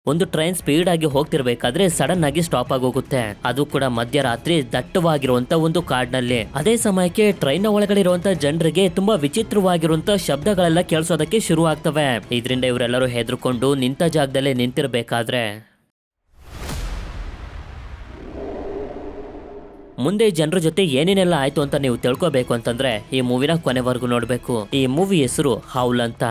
ಒಂದು train speed ಆಗಿ ಹೋಗ್ತಿರ್ಬೇಕಾದ್ರೆ sudden ಆಗಿ ಸ್ಟಾಪ್ ಆಗೋಗುತ್ತೆ. ಅದು ಕೂಡ ಮಧ್ಯರಾತ್ರಿ ದಟ್ಟವಾಗಿರುವಂತ ಒಂದು ಕಾಡ್ನಲ್ಲಿ. ಅದೇ ಸಮಯಕ್ಕೆ ಟ್ರೈನ್ ಒಳಗಡೆ ಇರುವಂತ ಜನರಿಗೆ ತುಂಬಾ ವಿಚಿತ್ರವಾಗಿರುವಂತ ಶಬ್ದಗಳೆಲ್ಲ ಕೇಳಿಸೋದಕ್ಕೆ ಶುರು ಆಗ್ತವೆ. ಇದರಿಂದ ಇವರೆಲ್ಲರೂ ಹೆದರ್ಕೊಂಡು ನಿಂತ ಜಾಗದಲ್ಲೇ ನಿಂತಿರ್ಬೇಕಾದ್ರೆ ಮುಂದೆ ಜನರ ಜೊತೆ ಏನೇನೆಲ್ಲ ಆಯ್ತು ಅಂತ ನೀವು ತಿಳ್ಕೊಬೇಕು ಅಂತಂದ್ರೆ ಈ ಮೂವಿನ ಕೊನೆವರೆಗೂ ನೋಡ್ಬೇಕು. ಈ ಮೂವಿ ಹೆಸರು ಹೌಲ್ ಅಂತ.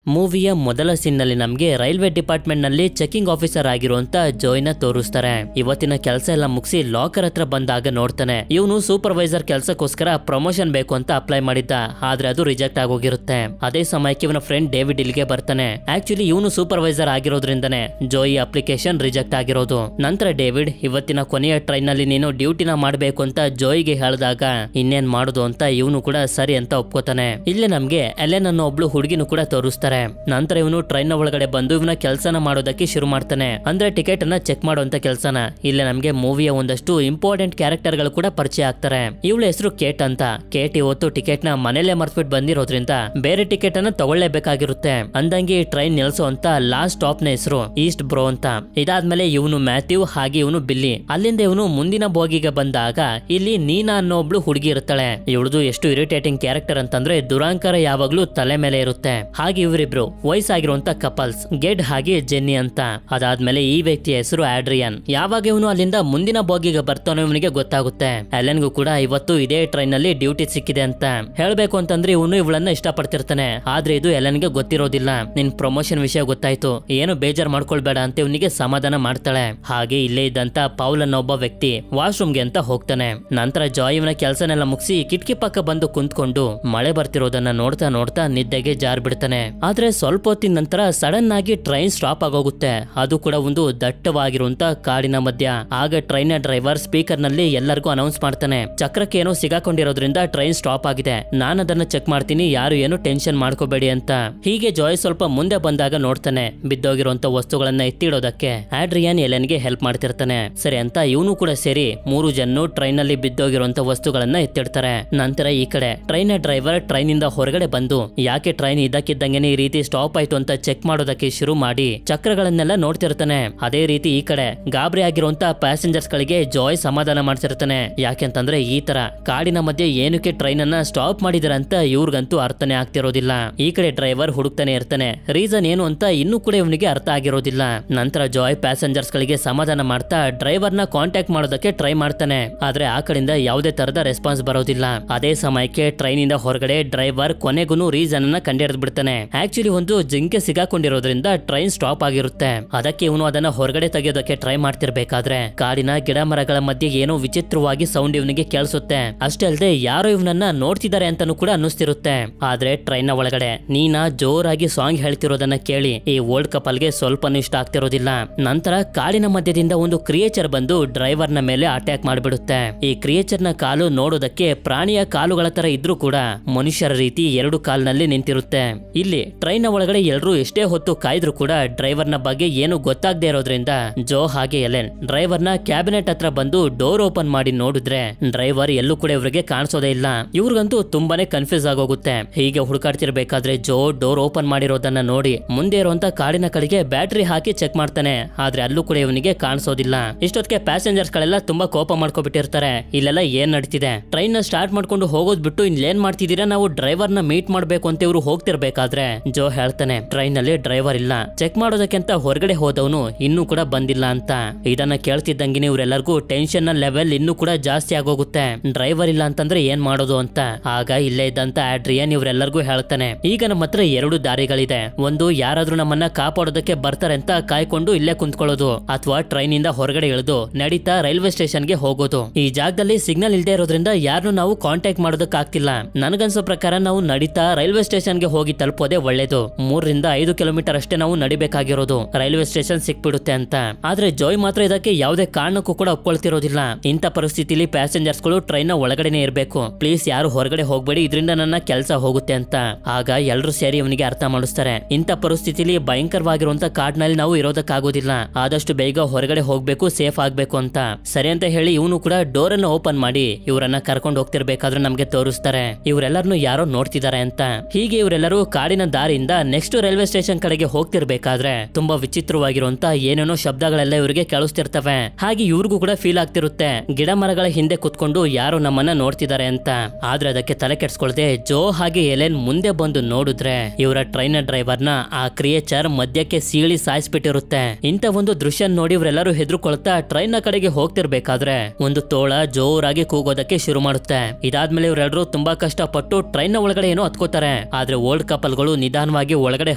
ಮೂವಿಯ ಮೊದಲ ಸೀನ್ ನಲ್ಲಿ ನಮ್ಗೆ ರೈಲ್ವೆ ಡಿಪಾರ್ಟ್ಮೆಂಟ್ ನಲ್ಲಿ ಚೆಕಿಂಗ್ ಆಫೀಸರ್ ಆಗಿರುವಂತ ಜೋಯ್ನ ತೋರಿಸ್ತಾರೆ. ಇವತ್ತಿನ ಕೆಲಸ ಎಲ್ಲ ಮುಗಿಸಿ ಲಾಕರ್ ಹತ್ರ ಬಂದಾಗ ನೋಡ್ತಾನೆ ಇವನು ಸೂಪರ್ವೈಸರ್ ಕೆಲಸಕ್ಕೋಸ್ಕರ ಪ್ರಮೋಷನ್ ಬೇಕು ಅಂತ ಅಪ್ಲೈ ಮಾಡಿದ್ದ. ಆದ್ರೆ ಅದು ರಿಜೆಕ್ಟ್ ಆಗೋಗಿರುತ್ತೆ. ಅದೇ ಸಮಯಕ್ಕೆ ಇವನ ಫ್ರೆಂಡ್ ಡೇವಿಡ್ ಇಲ್ಲಿಗೆ ಬರ್ತಾನೆ. ಆಕ್ಚುಲಿ ಇವನು ಸೂಪರ್ವೈಸರ್ ಆಗಿರೋದ್ರಿಂದನೇ ಜೋಯಿ ಅಪ್ಲಿಕೇಶನ್ ರಿಜೆಕ್ಟ್ ಆಗಿರೋದು. ನಂತರ ಡೇವಿಡ್ ಇವತ್ತಿನ ಕೊನೆಯ ಟ್ರೈನ್ ನಲ್ಲಿ ನೀನು ಡ್ಯೂಟಿನ ಮಾಡ್ಬೇಕು ಅಂತ ಜೋಯಿಗೆ ಹೇಳಿದಾಗ ಇನ್ನೇನ್ ಮಾಡುದು ಅಂತ ಇವನು ಕೂಡ ಸರಿ ಅಂತ ಒಪ್ಕೋತಾನೆ. ಇಲ್ಲೇ ನಮ್ಗೆ ಎಲೆನ್ ಅನ್ನೋ ಒಬ್ಳು ಹುಡುಗಿನೂ ಕೂಡ ತೋರಿಸ್ತಾರೆ. ನಂತರ ಇವನು ಟ್ರೈನ್ ಒಳಗಡೆ ಬಂದು ಇವನ ಕೆಲಸನ ಮಾಡೋದಕ್ಕೆ ಶುರು ಮಾಡ್ತಾನೆ. ಅಂದ್ರೆ ಟಿಕೆಟ್ ಅನ್ನ ಚೆಕ್ ಮಾಡುವಂತ ಕೆಲಸನ. ಇಲ್ಲಿ ನಮ್ಗೆ ಮೂವಿಯ ಒಂದಷ್ಟು ಇಂಪಾರ್ಟೆಂಟ್ ಕ್ಯಾರೆಕ್ಟರ್ ಗಳು ಕೂಡ ಪರಿಚಯ ಆಗ್ತಾರೆ. ಇವಳ ಹೆಸರು ಕೇಟ್ ಅಂತ. ಕೇಟ್ ಇವತ್ತು ಟಿಕೆಟ್ ನ ಮನೇಲೆ ಮರ್ತ್ಬಿಟ್ಟು ಬಂದಿರೋದ್ರಿಂದ ಬೇರೆ ಟಿಕೆಟ್ ಅನ್ನ ತಗೊಳ್ಳೇಬೇಕಾಗಿರುತ್ತೆ. ಅಂದಂಗೆ ಟ್ರೈನ್ ನಿಲ್ಸೋ ಅಂತ ಲಾಸ್ಟ್ ಸ್ಟಾಪ್ ನ ಹೆಸರು ಈಸ್ಟ್ ಬ್ರೋ ಅಂತ. ಇದಾದ್ಮೇಲೆ ಇವನು ಮ್ಯಾಥ್ಯೂ ಹಾಗೆ ಇವನು ಬಿಲ್ಲಿ. ಅಲ್ಲಿಂದ ಇವನು ಮುಂದಿನ ಬೋಗಿಗೆ ಬಂದಾಗ ಇಲ್ಲಿ ನೀನಾ ಅನ್ನೋ ಒಬ್ಳು ಹುಡುಗಿ ಇರ್ತಾಳೆ. ಇವಳದು ಎಷ್ಟು ಇರಿಟೇಟಿಂಗ್ ಕ್ಯಾರೆಕ್ಟರ್ ಅಂತಂದ್ರೆ ದುರಾಂಕಾರ ಯಾವಾಗ್ಲೂ ತಲೆ ಮೇಲೆ ಇರುತ್ತೆ. ಹಾಗೆ ಇವರಿಬ್ರು ವಯಸ್ಸಾಗಿರುವಂತ ಕಪಲ್ಸ್ ಗೆಡ್ ಹಾಗೆ ಜೆನ್ನಿ ಅಂತ. ಅದಾದ್ಮೇಲೆ ಈ ವ್ಯಕ್ತಿಯ ಹೆಸರು ಆಡ್ರಿಯನ್. ಯಾವಾಗ ಇವನು ಅಲ್ಲಿಂದ ಮುಂದಿನ ಬೋಗಿಗೆ ಬರ್ತಾನೋ ಇವನಿಗೆ ಗೊತ್ತಾಗುತ್ತೆ ಎಲೆನ್ಗೂ ಕೂಡ ಇವತ್ತು ಇದೇ ಟ್ರೈನ್ ನಲ್ಲಿ ಡ್ಯೂಟಿ ಸಿಕ್ಕಿದೆ ಅಂತ. ಹೇಳ್ಬೇಕು ಅಂತಂದ್ರೆ ಇವನು ಇವಳನ್ನ ಇಷ್ಟಪಡ್ತಿರ್ತಾನೆ. ಆದ್ರೆ ಇದು ಎಲೆನ್ಗೆ ಗೊತ್ತಿರೋದಿಲ್ಲ. ನಿನ್ ಪ್ರಮೋಷನ್ ವಿಷಯ ಗೊತ್ತಾಯ್ತು, ಏನು ಬೇಜಾರ್ ಮಾಡ್ಕೊಳ್ಬೇಡ ಅಂತ ಇವನಿಗೆ ಸಮಾಧಾನ ಮಾಡ್ತಾಳೆ. ಹಾಗೆ ಇಲ್ಲೇ ಇದ್ದಂತ ಪೌಲ್ ಅನ್ನೋ ಒಬ್ಬ ವ್ಯಕ್ತಿ ವಾಶ್ರೂಮ್ಗೆ ಅಂತ ಹೋಗ್ತಾನೆ. ನಂತರ ಜಾಯ್ ಇವನ ಕೆಲಸನೆಲ್ಲ ಮುಗಿಸಿ ಕಿಟಕಿ ಪಕ್ಕ ಬಂದು ಕುಂತ್ಕೊಂಡು ಮಳೆ ಬರ್ತಿರೋದನ್ನ ನೋಡ್ತಾ ನೋಡ್ತಾ ನಿದ್ದೆಗೆ ಜಾರ್ ಬಿಡ್ತಾನೆ. ಆದ್ರೆ ಸ್ವಲ್ಪ ಹೊತ್ತಿನ ನಂತರ ಸಡನ್ ಆಗಿ ಟ್ರೈನ್ ಸ್ಟಾಪ್ ಆಗೋಗುತ್ತೆ. ಅದು ಕೂಡ ಒಂದು ದಟ್ಟವಾಗಿರುವಂತ ಕಾಡಿನ ಮಧ್ಯ. ಆಗ ಟ್ರೈನ್ ಡ್ರೈವರ್ ಸ್ಪೀಕರ್ ನಲ್ಲಿ ಎಲ್ಲರಿಗೂ ಅನೌನ್ಸ್ ಮಾಡ್ತಾನೆ, ಚಕ್ರಕ್ಕೆ ಏನೋ ಸಿಗಾಕೊಂಡಿರೋದ್ರಿಂದ ಟ್ರೈನ್ ಸ್ಟಾಪ್ ಆಗಿದೆ, ನಾನು ಅದನ್ನ ಚೆಕ್ ಮಾಡ್ತೀನಿ, ಯಾರು ಏನು ಟೆನ್ಷನ್ ಮಾಡ್ಕೋಬೇಡಿ ಅಂತ. ಹೀಗೆ ಜಾಯ್ ಸ್ವಲ್ಪ ಮುಂದೆ ಬಂದಾಗ ನೋಡ್ತಾನೆ ಬಿದ್ದೋಗಿರುವಂತ ವಸ್ತುಗಳನ್ನ ಎತ್ತಿಡೋದಕ್ಕೆ ಆಡ್ರಿಯನ್ ಎಲೆನ್ಗೆ ಹೆಲ್ಪ್ ಮಾಡ್ತಿರ್ತಾನೆ. ಸರಿ ಅಂತ ಇವನು ಕೂಡ ಸೇರಿ 3 ಜನ ಟ್ರೈನ್ ನಲ್ಲಿ ಬಿದ್ದೋಗಿರುವಂತ ವಸ್ತುಗಳನ್ನ ಎತ್ತಿಡ್ತಾರೆ. ನಂತರ ಈ ಕಡೆ ಟ್ರೈನ್ ಡ್ರೈವರ್ ಟ್ರೈನ್ ಇಂದ ಹೊರಗಡೆ ಬಂದು ಯಾಕೆ ಟ್ರೈನ್ ಇದ್ದಕ್ಕಿದ್ದಂಗೆನೆ ಈ ರೀತಿ ಸ್ಟಾಪ್ ಆಯ್ತು ಅಂತ ಚೆಕ್ ಮಾಡೋದಕ್ಕೆ ಶುರು ಮಾಡಿ ಚಕ್ರಗಳನ್ನೆಲ್ಲ ನೋಡ್ತಿರ್ತಾನೆ. ಅದೇ ರೀತಿ ಈ ಕಡೆ ಗಾಬರಿ ಆಗಿರುವಂತ ಪ್ಯಾಸೆಂಜರ್ಸ್ ಗಳಿಗೆ ಜಾಯ್ ಸಮಾಧಾನ ಮಾಡ್ತಿರ್ತಾನೆ. ಯಾಕೆಂತಂದ್ರೆ ಈ ತರ ಕಾಡಿನ ಮಧ್ಯೆ ಏನಕ್ಕೆ ಟ್ರೈನ್ ಅನ್ನ ಸ್ಟಾಪ್ ಮಾಡಿದಾರೆ ಅಂತ ಇವ್ರಿಗಂತೂ ಅರ್ಥನೇ ಆಗ್ತಿರೋದಿಲ್ಲ. ಈ ಕಡೆ ಡ್ರೈವರ್ ಹುಡುಕ್ತಾನೆ ಇರ್ತಾನೆ, ರೀಸನ್ ಏನು ಅಂತ ಇನ್ನೂ ಕೂಡ ಇವನಿಗೆ ಅರ್ಥ ಆಗಿರೋದಿಲ್ಲ. ನಂತರ ಜಾಯ್ ಪ್ಯಾಸೆಂಜರ್ಸ್ ಗಳಿಗೆ ಸಮಾಧಾನ ಮಾಡ್ತಾ ಡ್ರೈವರ್ ನ ಕಾಂಟ್ಯಾಕ್ಟ್ ಮಾಡೋದಕ್ಕೆ ಟ್ರೈ ಮಾಡ್ತಾನೆ. ಆದ್ರೆ ಆ ಕಡೆಯಿಂದ ಯಾವುದೇ ತರದ ರೆಸ್ಪಾನ್ಸ್ ಬರೋದಿಲ್ಲ. ಅದೇ ಸಮಯಕ್ಕೆ ಟ್ರೈನ್ ಇಂದ ಹೊರಗಡೆ ಡ್ರೈವರ್ ಕೊನೆಗೂ ರೀಸನ್ ಅನ್ನ ಕಂಡಿಡಿದ್ ಬಿಡ್ತಾನೆ. ಆಕ್ಚುಲಿ ಒಂದು ಜಿಂಕೆ ಸಿಗಾಕೊಂಡಿರೋದ್ರಿಂದ ಟ್ರೈನ್ ಸ್ಟಾಪ್ ಆಗಿರುತ್ತೆ. ಅದಕ್ಕೆ ಇವನು ಅದನ್ನ ಹೊರಗಡೆ ತೆಗೆಯೋದಕ್ಕೆ ಟ್ರೈ ಮಾಡ್ತಿರ್ಬೇಕಾದ್ರೆ ಕಾಡಿನ ಗಿಡ ಮರಗಳ ಮಧ್ಯೆ ಏನೋ ವಿಚಿತ್ರವಾಗಿ ಸೌಂಡ್ ಇವನಿಗೆ ಕೇಳಿಸುತ್ತೆ. ಅಷ್ಟೇ ಅಲ್ಲದೆ ಯಾರೋ ಇವನನ್ನ ನೋಡ್ತಿದ್ದಾರೆ ಅಂತಾನೂ ಕೂಡ ಅನ್ನಿಸ್ತಿರುತ್ತೆ. ಆದ್ರೆ ಟ್ರೈನ್ ನ ಒಳಗಡೆ ನೀನಾ ಜೋರಾಗಿ ಸಾಂಗ್ ಹೇಳ್ತಿರೋದನ್ನ ಕೇಳಿ ಈ ಓಲ್ಡ್ ಕಪಲ್ ಗೆ ಸ್ವಲ್ಪನೂ ಇಷ್ಟ ಆಗ್ತಿರೋದಿಲ್ಲ. ನಂತರ ಕಾಡಿನ ಮಧ್ಯದಿಂದ ಒಂದು ಕ್ರಿಯೇಚರ್ ಬಂದು ಡ್ರೈವರ್ ನ ಮೇಲೆ ಅಟ್ಯಾಕ್ ಮಾಡಿಬಿಡುತ್ತೆ. ಈ ಕ್ರಿಯೇಚರ್ ನ ಕಾಲು ನೋಡೋದಕ್ಕೆ ಪ್ರಾಣಿಯ ಕಾಲುಗಳ ತರ ಇದ್ರೂ ಕೂಡ ಮನುಷ್ಯರ ರೀತಿ 2 ಕಾಲಿನಲ್ಲಿ ನಿಂತಿರುತ್ತೆ. ಇಲ್ಲಿ ಟ್ರೈನ್ ನ ಒಳಗಡೆ ಎಲ್ಲರೂ ಎಷ್ಟೇ ಹೊತ್ತು ಕಾಯ್ದ್ರು ಕೂಡ ಡ್ರೈವರ್ ನ ಬಗ್ಗೆ ಏನು ಗೊತ್ತಾಗದೆ ಇರೋದ್ರಿಂದ ಜೋ ಹಾಗೆ ಎಲೆನ್ ಡ್ರೈವರ್ ನ ಕ್ಯಾಬಿನೆಟ್ ಹತ್ರ ಬಂದು ಡೋರ್ ಓಪನ್ ಮಾಡಿ ನೋಡಿದ್ರೆ ಡ್ರೈವರ್ ಎಲ್ಲೂ ಕೂಡ ಇವರಿಗೆ ಕಾಣಿಸೋದೇ ಇಲ್ಲ. ಇವ್ರಿಗಂತೂ ತುಂಬಾನೇ ಕನ್ಫ್ಯೂಸ್ ಆಗೋಗುತ್ತೆ. ಹೀಗೆ ಹುಡುಕಾಡ್ತಿರ್ಬೇಕಾದ್ರೆ ಜೋ ಡೋರ್ ಓಪನ್ ಮಾಡಿರೋದನ್ನ ನೋಡಿ ಮುಂದೆ ಇರುವಂತ ಕಾಡಿನ ಕಡೆಗೆ ಬ್ಯಾಟರಿ ಹಾಕಿ ಚೆಕ್ ಮಾಡ್ತಾನೆ. ಆದ್ರೆ ಅಲ್ಲೂ ಕೂಡ ಇವನಿಗೆ ಕಾಣಿಸೋದಿಲ್ಲ. ಇಷ್ಟೊತ್ತಿಗೆ ಪ್ಯಾಸೆಂಜರ್ಸ್ ಗಳೆಲ್ಲ ತುಂಬಾ ಕೋಪ ಮಾಡ್ಕೊಬಿಟ್ಟಿರ್ತಾರೆ. ಇಲ್ಲೆಲ್ಲ ಏನ್ ನಡೀತಿದೆ, ಟ್ರೈನ್ ನ ಸ್ಟಾರ್ಟ್ ಮಾಡ್ಕೊಂಡು ಹೋಗೋದ್ ಬಿಟ್ಟು ಇಲ್ಲೇನ್ ಮಾಡ್ತಿದೀರಾ, ನಾವು ಡ್ರೈವರ್ ನ ಮೀಟ್ ಮಾಡ್ಬೇಕು ಅಂತ ಇವ್ರು ಹೋಗ್ತಿರ್ಬೇಕಾದ್ರೆ ಜೋ ಹೇಳ್ತಾನೆ ಟ್ರೈನ್ ನಲ್ಲಿ ಡ್ರೈವರ್ ಇಲ್ಲ, ಚೆಕ್ ಮಾಡೋದಕ್ಕೆ ಅಂತ ಹೊರಗಡೆ ಹೋದವನು ಇನ್ನೂ ಕೂಡ ಬಂದಿಲ್ಲ ಅಂತ. ಇದನ್ನ ಕೇಳ್ತಿದ್ದಂಗೆ ಇವರೆಲ್ಲರಿಗೂ ಟೆನ್ಷನ್ ನ ಲೆವೆಲ್ ಇನ್ನೂ ಕೂಡ ಜಾಸ್ತಿ ಆಗೋಗುತ್ತೆ. ಡ್ರೈವರ್ ಇಲ್ಲ ಅಂತಂದ್ರೆ ಏನ್ ಮಾಡೋದು ಅಂತ. ಆಗ ಇಲ್ಲೇ ಇದ್ದಂತ ಆಡ್ರಿಯನ್ ಇವರೆಲ್ಲರಿಗೂ ಹೇಳ್ತಾನೆ, ಈಗ ನಮ್ಮ ಹತ್ರ 2 ದಾರಿಗಳಿದೆ. ಒಂದು ಯಾರಾದ್ರೂ ನಮ್ಮನ್ನ ಕಾಪಾಡೋದಕ್ಕೆ ಬರ್ತಾರೆ ಅಂತ ಕಾಯ್ಕೊಂಡು ಇಲ್ಲೇ ಕುಂತ್ಕೊಳ್ಳೋದು, ಅಥವಾ ಟ್ರೈನ್ ಇಂದ ಹೊರಗಡೆ ಇಳಿದು ನಡೀತಾ ರೈಲ್ವೆ ಸ್ಟೇಷನ್ ಗೆ ಹೋಗೋದು. ಈ ಜಾಗದಲ್ಲಿ ಸಿಗ್ನಲ್ ಇಲ್ಲದೆ ಇರೋದ್ರಿಂದ ಯಾರನ್ನು ನಾವು ಕಾಂಟ್ಯಾಕ್ಟ್ ಮಾಡೋದಕ್ಕೆ ಆಗ್ತಿಲ್ಲ. ನನಗನ್ಸೋ ಪ್ರಕಾರ ನಾವು ನಡೀತಾ ರೈಲ್ವೆ ಸ್ಟೇಷನ್ ಗೆ ಹೋಗಿ ತಲುಪೋದೇ ಒಳ್ಳೇದು. 3 ರಿಂದ 5 ಕಿಲೋಮೀಟರ್ ಅಷ್ಟೇ ನಾವು ನಡಿಬೇಕಾಗಿರೋದು, ರೈಲ್ವೆ ಸ್ಟೇಷನ್ ಸಿಕ್ಬಿಡುತ್ತೆ ಅಂತ. ಆದ್ರೆ ಜಾಯ್ ಮಾತ್ರ ಇದಕ್ಕೆ ಯಾವುದೇ ಕಾರಣಕ್ಕೂ ಕೂಡ ಒಪ್ಕೊಳ್ತಿರೋದಿಲ್ಲ. ಇಂಥ ಪರಿಸ್ಥಿತಿಲಿ ಪ್ಯಾಸೆಂಜರ್ಸ್ ಗಳು ಟ್ರೈನ್ ನ ಒಳಗಡೆನೆ ಇರಬೇಕು, ಪ್ಲೀಸ್ ಯಾರು ಹೊರಗಡೆ ಹೋಗ್ಬೇಡಿ, ಇದರಿಂದ ನನ್ನ ಕೆಲಸ ಹೋಗುತ್ತೆ ಅಂತ. ಆಗ ಎಲ್ಲರೂ ಸೇರಿ ಇವನಿಗೆ ಅರ್ಥ ಮಾಡಿಸ್ತಾರೆ, ಇಂಥ ಪರಿಸ್ಥಿತಿಲಿ ಭಯಂಕರವಾಗಿರುವಂತ ಕಾಡ್ನಲ್ಲಿ ನಾವು ಇರೋದಕ್ಕಾಗೋದಿಲ್ಲ, ಆದಷ್ಟು ಬೇಗ ಹೊರಗಡೆ ಹೋಗ್ಬೇಕು, ಸೇಫ್ ಆಗ್ಬೇಕು ಅಂತ. ಸರಿ ಅಂತ ಹೇಳಿ ಇವನು ಕೂಡ ಡೋರ್ ಅನ್ನ ಓಪನ್ ಮಾಡಿ ಇವರನ್ನ ಕರ್ಕೊಂಡು ಹೋಗ್ತಿರ್ಬೇಕಾದ್ರೆ ನಮ್ಗೆ ತೋರಿಸ್ತಾರೆ ಇವರೆಲ್ಲರನ್ನು ಯಾರೋ ನೋಡ್ತಿದ್ದಾರೆ ಅಂತ. ಹೀಗೆ ಇವರೆಲ್ಲರೂ ಕಾಡಿನ ದಾರಿಯಿಂದ ನೆಕ್ಸ್ಟ್ ರೈಲ್ವೆ ಸ್ಟೇಷನ್ ಕಡೆಗೆ ಹೋಗ್ತಿರ್ಬೇಕಾದ್ರೆ ತುಂಬಾ ವಿಚಿತ್ರವಾಗಿರುವಂತ ಏನೇನೋ ಶಬ್ದಗಳೆಲ್ಲ ಇವರಿಗೆ ಕೇಳಿಸ್ತಿರ್ತವೆ. ಹಾಗೆ ಇವ್ರಿಗೂ ಕೂಡ ಫೀಲ್ ಆಗ್ತಿರುತ್ತೆ ಗಿಡ ಮರಗಳ ಹಿಂದೆ ಕುತ್ಕೊಂಡು ಯಾರು ನಮ್ಮನ್ನ ನೋಡ್ತಿದ್ದಾರೆ ಅಂತ. ಆದ್ರೆ ಅದಕ್ಕೆ ತಲೆ ಕೆಡ್ಸ್ಕೊಳ್ದೆ ಜೋ ಹಾಗೆ ಎಲೆನ್ ಮುಂದೆ ಬಂದು ನೋಡಿದ್ರೆ ಇವರ ಟ್ರೈನ್ ಡ್ರೈವರ್ ನ ಆ ಕ್ರಿಯೇಚರ್ ಮಧ್ಯಕ್ಕೆ ಸೀಳಿ ಸಾಯಿಸ್ಬಿಟ್ಟಿರುತ್ತೆ. ಇಂತ ಒಂದು ದೃಶ್ಯ ನೋಡಿ ಇವರೆಲ್ಲರೂ ಹೆದರ್ಕೊಳ್ತಾ ಟ್ರೈನ್ ನ ಕಡೆಗೆ ಹೋಗ್ತಿರ್ಬೇಕಾದ್ರೆ ಒಂದು ತೋಳ ಜೋರಾಗಿ ಕೂಗೋದಕ್ಕೆ ಶುರು ಮಾಡುತ್ತೆ. ಇದಾದ್ಮೇಲೆ ಇವರೆಲ್ಲರೂ ತುಂಬಾ ಕಷ್ಟಪಟ್ಟು ಟ್ರೈನ್ ನ ಒಳಗಡೆ ಏನೋ ಹತ್ಕೋತಾರೆ. ಆದ್ರೆ ಓಲ್ಡ್ ಕಪಲ್ ಗಳು ನಿಧಾನವಾಗಿ ಒಳಗಡೆ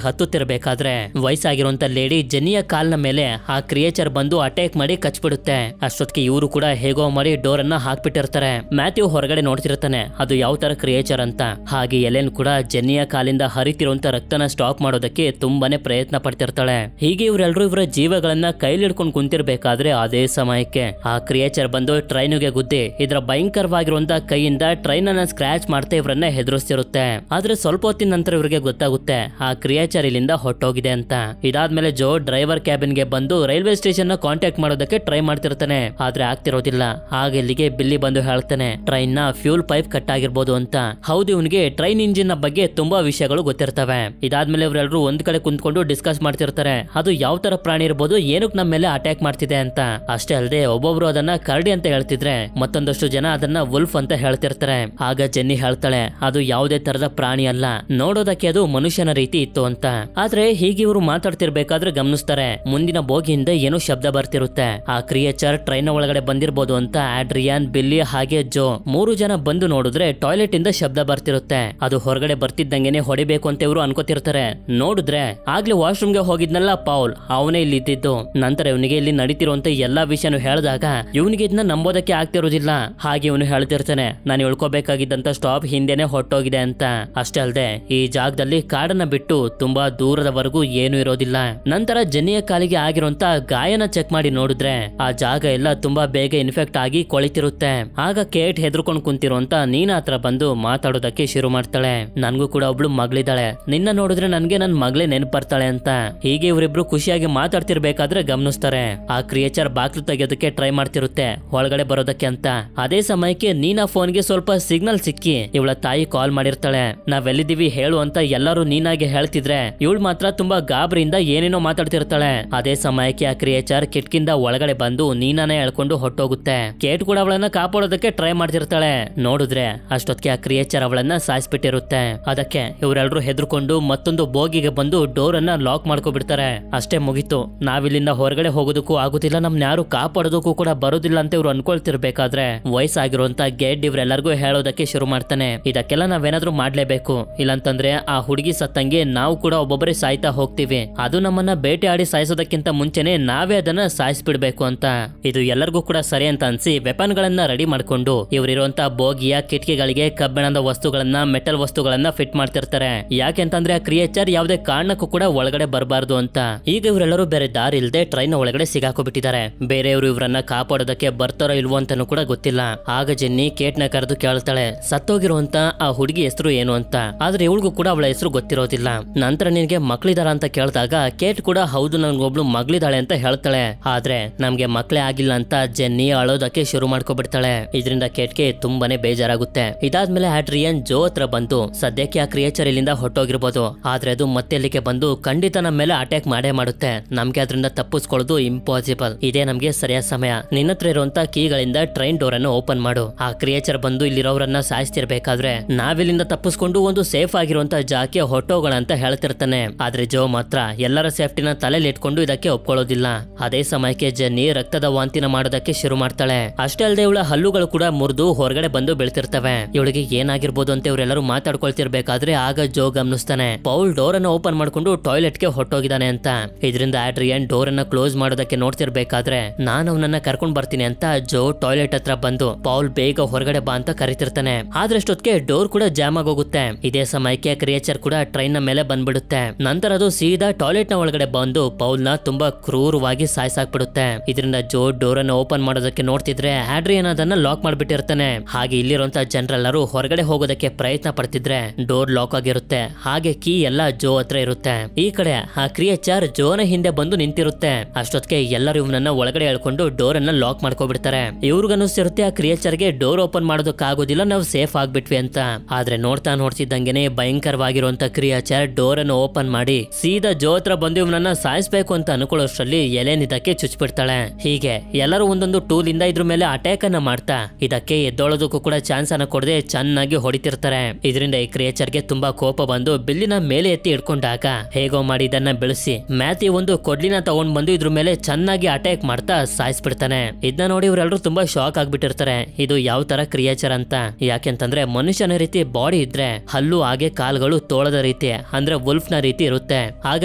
ಹತ್ತುತ್ತಿರ್ಬೇಕಾದ್ರೆ ವಯಸ್ಸಾಗಿರುವಂತ ಲೇಡಿ ಜೆನ್ನಿಯ ಕಾಲ್ನ ಮೇಲೆ ಆ ಕ್ರಿಯೇಚರ್ ಬಂದು ಅಟ್ಯಾಕ್ ಮಾಡಿ ಕಚ್ಬಿಡುತ್ತೆ. ಅಷ್ಟೊತ್ತಿಗೆ ಇವರು ಕೂಡ ಹೇಗೋ ಮಾಡಿ ಡೋರ್ ಅನ್ನ ಹಾಕ್ಬಿಟ್ಟಿರ್ತಾರೆ. ಮ್ಯಾಥ್ಯೂ ಹೊರಗಡೆ ನೋಡ್ತಿರ್ತಾನೆ ಅದು ಯಾವ ತರ ಕ್ರಿಯೇಚರ್ ಅಂತ. ಹಾಗೆ ಎಲೆನ್ ಕೂಡ ಜೆನ್ನಿಯ ಕಾಲಿಂದ ಹರಿತಿರುವಂತ ರಕ್ತನ ಸ್ಟಾಪ್ ಮಾಡೋದಕ್ಕೆ ತುಂಬಾನೇ ಪ್ರಯತ್ನ ಪಡ್ತಿರ್ತಾಳೆ. ಹೀಗೆ ಇವರೆಲ್ಲರೂ ಇವರ ಜೀವಗಳನ್ನ ಕೈಲಿಡ್ಕೊಂಡು ಕುಂತಿರ್ಬೇಕಾದ್ರೆ ಅದೇ ಸಮಯಕ್ಕೆ ಆ ಕ್ರಿಯೇಚರ್ ಬಂದು ಟ್ರೈನ್ಗೆ ಗುದ್ದಿ ಇದರ ಭಯಂಕರವಾಗಿರುವಂತ ಕೈಯಿಂದ ಟ್ರೈನ್ ಅನ್ನ ಸ್ಕ್ರಾಚ್ ಮಾಡ್ತಾ ಇವರನ್ನ ಹೆದರಿಸ್ತಿರುತ್ತೆ. ಆದ್ರೆ ಸ್ವಲ್ಪ ಹೊತ್ತಿನ ನಂತರ ಇವರಿಗೆ ಗೊತ್ತಾಗುತ್ತೆ ಆ ಕ್ರಿಯೇಚರ್ ಇಲ್ಲಿಂದ ಹೊಟ್ಟೋಗಿದೆ ಅಂತ. ಇದಾದ್ಮೇಲೆ ಜೋ ಡ್ರೈವರ್ ಕ್ಯಾಬಿನ್ ಗೆ ಬಂದು ರೈಲ್ವೆ ಸ್ಟೇಷನ್ ನ ಕಾಂಟ್ಯಾಕ್ಟ್ ಮಾಡೋದಕ್ಕೆ ಟ್ರೈ ಮಾಡ್ತಿರ್ತಾನೆ. ಆದ್ರೆ ಆಗ್ತಿರೋದಿಲ್ಲ. ಆಗ ಇಲ್ಲಿಗೆ ಬಿಲ್ಲಿ ಬಂದು ಹೇಳ್ತಾನೆ ಟ್ರೈನ್ ನ ಫ್ಯೂಲ್ ಪೈಪ್ ಕಟ್ ಆಗಿರ್ಬೋದು ಅಂತ. ಹೌದು, ಇವನಿಗೆ ಟ್ರೈನ್ ಇಂಜಿನ್ ನ ಬಗ್ಗೆ ತುಂಬಾ ವಿಷಯಗಳು ಗೊತ್ತಿರ್ತವೆ. ಇದಾದ್ಮೇಲೆ ಇವರೆಲ್ಲರೂ ಒಂದ್ ಕಡೆ ಕುಂತ್ಕೊಂಡು ಡಿಸ್ಕಸ್ ಮಾಡ್ತಿರ್ತಾರೆ ಅದು ಯಾವ ತರ ಪ್ರಾಣಿ ಇರ್ಬೋದು, ಏನಕ್ಕೆ ನಮ್ಮ ಮೇಲೆ ಅಟ್ಯಾಕ್ ಮಾಡ್ತಿದೆ ಅಂತ. ಅಷ್ಟೇ ಅಲ್ಲದೆ ಒಬ್ಬೊಬ್ರು ಅದನ್ನ ಕರಡಿ ಅಂತ ಹೇಳ್ತಿದ್ರೆ ಮತ್ತೊಂದಷ್ಟು ಜನ ಅದನ್ನ ವುಲ್ಫ್ ಅಂತ ಹೇಳ್ತಿರ್ತಾರೆ. ಆಗ ಜೆನ್ನಿ ಹೇಳ್ತಾಳೆ ಅದು ಯಾವುದೇ ತರದ ಪ್ರಾಣಿ ಅಲ್ಲ, ನೋಡೋದಕ್ಕೆ ಅದು ಮನುಷ್ಯನ ರೀತಿ ಇತ್ತು ಅಂತ. ಆದ್ರೆ ಹೀಗೆ ಇವರು ಮಾತಾಡ್ತಿರ್ಬೇಕಾದ್ರೆ ಗಮನಿಸ್ತಾರೆ ಮುಂದಿನ ಬೋಗಿಯಿಂದ ಏನೋ ಶಬ್ದ ಬರ್ತಿರುತ್ತೆ. ಆ ಕ್ರಿಯೇಚರ್ ಟ್ರೈನ್ ಒಳಗಡೆ ಬಂದಿರ್ಬೋದು ಅಂತ ಆಡ್ರಿಯಾನ್, ಬಿಲ್ಲಿ ಹಾಗೆ ಜೋ ಮೂರು ಜನ ಬಂದು ನೋಡಿದ್ರೆ ಟಾಯ್ಲೆಟ್ ಇಂದ ಶಬ್ದ ಬರ್ತಿರುತ್ತೆ. ಅದು ಹೊರಗಡೆ ಬರ್ತಿದ್ದಂಗೆನೆ ಹೊಡಿಬೇಕು ಅಂತ ಇವರು ಅನ್ಕೋತಿರ್ತಾರೆ. ನೋಡಿದ್ರೆ ಆಗ್ಲೇ ವಾಶ್ರೂಮ್ ಗೆ ಹೋಗಿದ್ನಲ್ಲ ಪೌಲ್, ಅವನೇ ಇಲ್ಲಿ ಇದ್ದಿದ್ದು. ನಂತರ ಇವನಿಗೆ ಇಲ್ಲಿ ನಡೀತಿರುವಂತ ಎಲ್ಲಾ ವಿಷಯನು ಹೇಳಿದಾಗ ಇವನಿಗೆ ಇದನ್ನ ನಂಬೋದಕ್ಕೆ ಆಗ್ತಿರೋದಿಲ್ಲ. ಹಾಗೆ ಇವನು ಹೇಳ್ತಿರ್ತಾನೆ ನಾನು ಉಳ್ಕೋಬೇಕಾಗಿದ್ದಂತ ಸ್ಟಾಪ್ ಹಿಂದೆನೆ ಹೊಟ್ಟೋಗಿದೆ ಅಂತ. ಅಷ್ಟೇ ಅಲ್ಲದೆ ಈ ಜಾಗದಲ್ಲಿ ಕಾಡನ್ನ ಬಿಟ್ಟು ತುಂಬಾ ದೂರದವರೆಗೂ ಏನು ಇರೋದಿಲ್ಲ. ನಂತರ ಜೆನ್ನಿಯ ಕಾಲಿಗೆ ಆಗಿರುವಂತ ಗಾಯನ ಚೆಕ್ ಮಾಡಿ ನೋಡಿದ್ರೆ ಆ ಜಾಗ ಎಲ್ಲ ತುಂಬಾ ಬೇಗ ಇನ್ಫೆಕ್ಟ್ ಆಗಿ ಕೊಳಿತಿರುತ್ತೆ. ಆಗ ಕೇಟ್ ಹೆದರ್ಕೊಂಡು ಕುಂತಿರುವಂತ ನೀನಾ ಹತ್ರ ಬಂದು ಮಾತಾಡೋದಕ್ಕೆ ಶುರು ಮಾಡ್ತಾಳೆ. ನನ್ಗೂ ಕೂಡ ಒಬ್ಳು ಮಗಳಿದ್ದಾಳೆ, ನಿನ್ನ ನೋಡಿದ್ರೆ ನನ್ಗೆ ನನ್ ಮಗಳೇ ನೆನಪು ಬರ್ತಾಳೆ ಅಂತ. ಹೀಗೆ ಇವರಿಬ್ರು ಖುಷಿಯಾಗಿ ಮಾತಾಡ್ತಿರ್ಬೇಕಾದ್ರೆ ಗಮನಿಸ್ತಾರೆ ಆ ಕ್ರಿಯೇಚರ್ ಬಾಕ್ಲು ತೆಗೆಯೋದಕ್ಕೆ ಟ್ರೈ ಮಾಡ್ತಿರುತ್ತೆ ಒಳಗಡೆ ಬರೋದಕ್ಕೆ ಅಂತ. ಅದೇ ಸಮಯಕ್ಕೆ ನೀನಾ ಫೋನ್ಗೆ ಸ್ವಲ್ಪ ಸಿಗ್ನಲ್ ಸಿಕ್ಕಿ ಇವಳ ತಾಯಿ ಕಾಲ್ ಮಾಡಿರ್ತಾಳೆ. ನಾವೆಲ್ಲಿದ್ದೀವಿ ಹೇಳು ಅಂತ ಎಲ್ಲರೂ ನೀನಾಗೆ ಹೇಳ್ತಿದ್ರೆ ಇವಳು ಮಾತ್ರ ತುಂಬಾ ಗಾಬರಿಯಿಂದ ಏನೇನೋ ಮಾತಾಡ್ತಿರ್ತಾಳೆ. ಅದೇ ಸಮಯಕ್ಕೆ ಆ ಕ್ರಿಯೇಚರ್ ಕಿಟ್ಕಿಂದ ಒಳಗಡೆ ಬಂದು ನೀನಾನೇ ಎಳ್ಕೊಂಡು ಹೊಟ್ಟೋಗುತ್ತೆ. ಕೇಟ್ ಕೂಡ ಅವಳನ್ನ ಕಾಪಾಡೋದಕ್ಕೆ ಟ್ರೈ ಮಾಡ್ತಿರ್ತಾಳೆ. ನೋಡಿದ್ರೆ ಅಷ್ಟೊತ್ತಿಗೆ ಆ ಕ್ರಿಯೇಚರ್ ಅವಳನ್ನ ಸಾಯಿಸ್ಬಿಟ್ಟಿರುತ್ತೆ. ಅದಕ್ಕೆ ಇವರೆಲ್ಲರೂ ಹೆದರ್ಕೊಂಡು ಮತ್ತೊಂದು ಬೋಗಿಗೆ ಬಂದು ಡೋರ್ ಅನ್ನ ಲಾಕ್ ಮಾಡ್ಕೊಬಿಡ್ತಾರೆ. ಅಷ್ಟೇ ಮುಗೀತು, ನಾವಿಲ್ಲಿಂದ ಹೊರಗಡೆ ಹೋಗೋದಕ್ಕೂ ಆಗುದಿಲ್ಲ, ನಮ್ನ ಯಾರು ಕಾಪಾಡೋದಕ್ಕೂ ಕೂಡ ಬರೋದಿಲ್ಲ ಅಂತ ಇವ್ರು ಅನ್ಕೊಳ್ತಿರ್ಬೇಕಾದ್ರೆ ವಯಸ್ಸಾಗಿರುವಂತ ಗೆಡ್ ಇವ್ರೆಲ್ಲರಿಗೂ ಹೇಳೋದಕ್ಕೆ ಶುರು ಮಾಡ್ತಾನೆ ಇದಕ್ಕೆಲ್ಲ ನಾವೇನಾದ್ರೂ ಮಾಡ್ಲೇಬೇಕು, ಇಲ್ಲಂತಂದ್ರೆ ಆ ಹುಡುಗಿ ಸತ್ತಂಗೆ ನಾವು ಕೂಡ ಒಬ್ಬೊಬ್ಬರೇ ಸಾಯ್ತಾ ಹೋಗ್ತೀವಿ. ಅದು ನಮ್ಮನ್ನ ಬೇಟೆ ಆಡಿ ಸಾಯಿಸೋದಕ್ಕಿಂತ ಮುಂಚೆನೆ ನಾವೇ ಅದನ್ನ ಸಾಯಿಸ್ಬಿಡ್ಬೇಕು ಅಂತ. ಇದು ಎಲ್ಲರಿಗೂ ಕೂಡ ಸರಿ ಅಂತ ಅನ್ಸಿ ವೆಪನ್ ಗಳನ್ನ ರೆಡಿ ಮಾಡ್ಕೊಂಡು ಇವರಿರುವಂತ ಬೋಗಿಯ ಕಿಟಕಿಗಳಿಗೆ ಕಬ್ಬಿಣದ ವಸ್ತುಗಳನ್ನ ಮೆಟಲ್ ವಸ್ತುಗಳನ್ನ ಫಿಟ್ ಮಾಡ್ತಿರ್ತಾರೆ. ಯಾಕೆಂತಂದ್ರೆ ಆ ಕ್ರಿಯೇಚರ್ ಯಾವುದೇ ಕಾರಣಕ್ಕೂ ಕೂಡ ಒಳಗಡೆ ಬರಬಾರ್ದು ಅಂತ. ಈಗ ಇವರೆಲ್ಲರೂ ಬೇರೆ ದಾರಿ ಇಲ್ಲದೆ ಟ್ರೈನ್ ಒಳಗಡೆ ಸಿಗಾಕೋಬಿಟ್ಟಿದ್ದಾರೆ. ಬೇರೆಯವರು ಇವರನ್ನ ಕಾಪಾಡೋದಕ್ಕೆ ಬರ್ತಾರೋ ಇಲ್ವೋ ಅಂತಾನು ಕೂಡ ಗೊತ್ತಿಲ್ಲ. ಆಗ ಜೆನ್ನಿ ಕೇಟ್ ನ ಕರೆದು ಕೇಳ್ತಾಳೆ ಸತ್ತೋಗಿರುವಂತ ಆ ಹುಡುಗಿ ಹೆಸರು ಏನು ಅಂತ. ಆದ್ರೆ ಇವಳಿಗೂ ಕೂಡ ಅವಳ ಹೆಸರು ಗೊತ್ತಿರೋದಿಲ್ಲ. ನಂತರ ನಿನ್ಗೆ ಮಕ್ಳಿದಾರ ಅಂತ ಕೇಳಿದಾಗ ಕೇಟ್ ಕೂಡ ಹೌದು ನನ್ಗೊಬ್ಳು ಮಗಳಿದಾಳೆ ಅಂತ ಹೇಳ್ತಾಳೆ. ಆದ್ರೆ ನಮ್ಗೆ ಮಕ್ಳೇ ಆಗಿಲ್ಲ ಅಂತ ಜೆನ್ನಿ ಅಳೋದಕ್ಕೆ ಶುರು ಮಾಡ್ಕೊಬಿಡ್ತಾಳೆ. ಇದರಿಂದ ಕೇಟ್ಗೆ ತುಂಬಾನೇ ಬೇಜಾರಾಗುತ್ತೆ. ಇದಾದ್ಮೇಲೆ ಆಡ್ರಿಯನ್ ಜೋ ಹತ್ರ ಬಂದು ಸದ್ಯಕ್ಕೆ ಆ ಕ್ರಿಯೇಚರ್ ಇಲ್ಲಿಂದ ಹೊಟ್ಟೋಗಿರ್ಬೋದು, ಆದ್ರೆ ಅದು ಮತ್ತೆ ಇಲ್ಲಿಗೆ ಬಂದು ಖಂಡಿತ ನಮ್ಮ ಮೇಲೆ ಅಟ್ಯಾಕ್ ಮಾಡೇ ಮಾಡುತ್ತೆ. ನಮ್ಗೆ ಅದರಿಂದ ತಪ್ಪಿಸ್ಕೊಳ್ಳೋದು ಇಂಪಾಸಿಬಲ್. ಇದೇ ನಮ್ಗೆ ಸರಿಯಾದ ಸಮಯ. ನಿನ್ನ ಹತ್ರ ಇರುವಂತ ಕೀಗಳಿಂದ ಟ್ರೈನ್ ಡೋರ್ ಅನ್ನು ಓಪನ್ ಮಾಡು. ಆ ಕ್ರಿಯೇಚರ್ ಬಂದು ಇಲ್ಲಿರೋರನ್ನ ಸಾಯಿಸ್ತಿರ್ಬೇಕಾದ್ರೆ ನಾವಿಲ್ಲಿಂದ ತಪ್ಪಿಸ್ಕೊಂಡು ಒಂದು ಸೇಫ್ ಆಗಿರುವಂತ ಜಾಗಕ್ಕೆ ಹೊಟ್ಟೋಗೋಣ ಅಂತ ಹೇಳ್ತಿರ್ತಾನೆ. ಆದ್ರೆ ಜೋ ಮಾತ್ರ ಎಲ್ಲರ ಸೇಫ್ಟಿನ ತಲೆಯಲ್ಲಿ ಇಟ್ಕೊಂಡು ಇದಕ್ಕೆ ಒಪ್ಕೊಳ್ಳೋದಿಲ್ಲ. ಅದೇ ಸಮಯಕ್ಕೆ ಜೆನ್ನಿ ರಕ್ತದ ವಾಂತಿನ ಮಾಡೋದಕ್ಕೆ ಶುರು ಮಾಡ್ತಾಳೆ. ಅಷ್ಟೇ ಅಲ್ಲದೆ ಇವಳ ಹಲ್ಲುಗಳು ಕೂಡ ಮುರಿದು ಹೊರಗಡೆ ಬಂದು ಬೀಳ್ತಿರ್ತವೆ. ಇವಳಿಗೆ ಏನಾಗಿರ್ಬೋದು ಅಂತ ಇವರೆಲ್ಲರೂ ಮಾತಾಡ್ಕೊಳ್ತಿರ್ಬೇಕಾದ್ರೆ ಆಗ ಜೋ ಗಮನಿಸ್ತಾನೆ ಪೌಲ್ ಡೋರ್ ಅನ್ನು ಓಪನ್ ಮಾಡ್ಕೊಂಡು ಟಾಯ್ಲೆಟ್ ಗೆ ಹೊಟ್ಟೋಗಿದ್ದಾನೆ ಅಂತ. ಇದರಿಂದ ಆಡ್ರಿಯನ್ ಡೋರ್ ಅನ್ನ ಕ್ಲೋಸ್ ಮಾಡೋದಕ್ಕೆ ನೋಡ್ತಿರ್ಬೇಕಾದ್ರೆ ನಾನು ಅವನನ್ನ ಕರ್ಕೊಂಡ್ ಬರ್ತೀನಿ ಅಂತ ಜೋ ಟಾಯ್ಲೆಟ್ ಹತ್ರ ಬಂದು ಪೌಲ್ ಬೇಗ ಹೊರಗಡೆ ಬಾ ಅಂತ ಕರಿತಿರ್ತಾನೆ. ಆದ್ರೆ ಅಷ್ಟೊತ್ತಿಗೆ ಡೋರ್ ಕೂಡ ಜಾಮ್ ಆಗೋಗುತ್ತೆ. ಇದೇ ಸಮಯಕ್ಕೆ ಕ್ರಿಯೇಚರ್ ಕೂಡ ಟ್ರೈನ್ ನ ಮೇಲೆ ಬಂದ್ಬಿಡುತ್ತೆ. ನಂತರ ಅದು ಸೀದಾ ಟಾಯ್ಲೆಟ್ ನ ಒಳಗಡೆ ಬಂದು ಪೌಲ್ ನ ತುಂಬಾ ಕ್ರೂರವಾಗಿ ಸಾಯಿಸಾಕ್ಬಿಡುತ್ತೆ. ಇದರಿಂದ ಜೋ ಡೋರ್ ಅನ್ನು ಓಪನ್ ಮಾಡೋದಕ್ಕೆ ನೋಡ್ತಿದ್ರೆ ಆಡ್ರಿಯನ್ ಅದನ್ನ ಲಾಕ್ ಮಾಡ್ಬಿಟ್ಟಿರ್ತಾನೆ. ಹಾಗೆ ಇಲ್ಲಿರುವಂತ ಜನರೆಲ್ಲರೂ ಹೊರಗಡೆ ಹೋಗೋದಕ್ಕೆ ಪ್ರಯತ್ನ ಪಡ್ತಿದ್ರೆ ಡೋರ್ ಲಾಕ್ ಆಗಿರುತ್ತೆ. ಹಾಗೆ ಕೀ ಎಲ್ಲ ಜೋ ಹತ್ರ ಇರುತ್ತೆ. ಈ ಕಡೆ ಆ ಕ್ರಿಯೇಚರ್ ಜೋನ ಹಿಂದೆ ಬಂದು ನಿಂತಿರುತ್ತೆ. ಅಷ್ಟೊತ್ತಿಗೆ ಎಲ್ಲರೂ ಇವನನ್ನ ಒಳಗಡೆ ಹೇಳ್ಕೊಂಡು ಡೋರ್ ಅನ್ನ ಲಾಕ್ ಮಾಡ್ಕೊಬಿಡ್ತಾರೆ. ಇವ್ರಿಗನ್ನಿಸ್ತಿರುತ್ತೆ ಆ ಕ್ರಿಯೇಚರ್ ಗೆ ಡೋರ್ ಓಪನ್ ಮಾಡೋದಕ್ಕಾಗೋದಿಲ್ಲ, ನಾವು ಸೇಫ್ ಆಗ್ಬಿಟ್ವಿ ಅಂತ. ಆದ್ರೆ ನೋಡ್ತಾ ನೋಡ್ತಿದ್ದಂಗೆನೆ ಭಯಂಕರವಾಗಿರುವಂತ ಕ್ರಿಯಾಚರ್ ಡೋರ್ ಅನ್ನು ಓಪನ್ ಮಾಡಿ ಸೀದಾ ಜೋ ಹತ್ರ ಬಂದು ಇವನನ್ನ ಸಾಯಿಸ್ಬೇಕು ಅಂತ ಅನ್ಕೊಳ್ಳೋಷ್ಟ್ರಲ್ಲಿ ಎಲೆನ್ ಇದಕ್ಕೆ ಚುಚ್ಬಿಡ್ತಾಳೆ. ಹೀಗೆ ಎಲ್ಲರೂ ಒಂದೊಂದು ಟೂಲ್ ಇಂದ ಇದ್ರ ಮೇಲೆ ಅಟ್ಯಾಕ್ ಅನ್ನ ಮಾಡ್ತಾ ಇದಕ್ಕೆ ಎದ್ದೊಳೋದಕ್ಕೂ ಕೂಡ ಚಾನ್ಸ್ ಅನ್ನ ಕೊಡದೆ ಚೆನ್ನಾಗಿ ಹೊಡಿತಿರ್ತಾರೆ. ಇದರಿಂದ ಈ ಕ್ರಿಯೇಚರ್ಗೆ ತುಂಬಾ ಕೋಪ ಬಂದು ಬಿಲ್ಲಿನ ಮೇಲೆ ಎತ್ತಿ ಇಟ್ಕೊಂಡಾಗ ಹೇಗೋ ಮಾಡಿ ಇದನ್ನ ಬೆಳೆಸಿ ಮ್ಯಾಥ್ಯೂ ಒಂದು ಕೊಡ್ಲಿನ ತಗೊಂಡ್ ಬಂದು ಇದ್ರ ಮೇಲೆ ಚೆನ್ನಾಗಿ ಅಟ್ಯಾಕ್ ಮಾಡ್ತಾ ಸಾಯಿಸ್ಬಿಡ್ತಾನೆ. ಇದನ್ನ ನೋಡಿ ಇವರೆಲ್ಲರೂ ತುಂಬಾ ಶಾಕ್ ಆಗ್ಬಿಟ್ಟಿರ್ತಾರೆ. ಇದು ಯಾವ ತರ ಕ್ರಿಯೇಚರ್ ಅಂತ. ಯಾಕೆಂತಂದ್ರೆ ಮನುಷ್ಯನ ರೀತಿ ಬಾಡಿ ಇದ್ರೆ ಹಲ್ಲು ಹಾಗೆ ಕಾಲ್ಗಳು ತೋಳದ ರೀತಿ ಅಂದ್ರೆ ವುಲ್ಫ್ ನ ರೀತಿ ಇರುತ್ತೆ. ಆಗ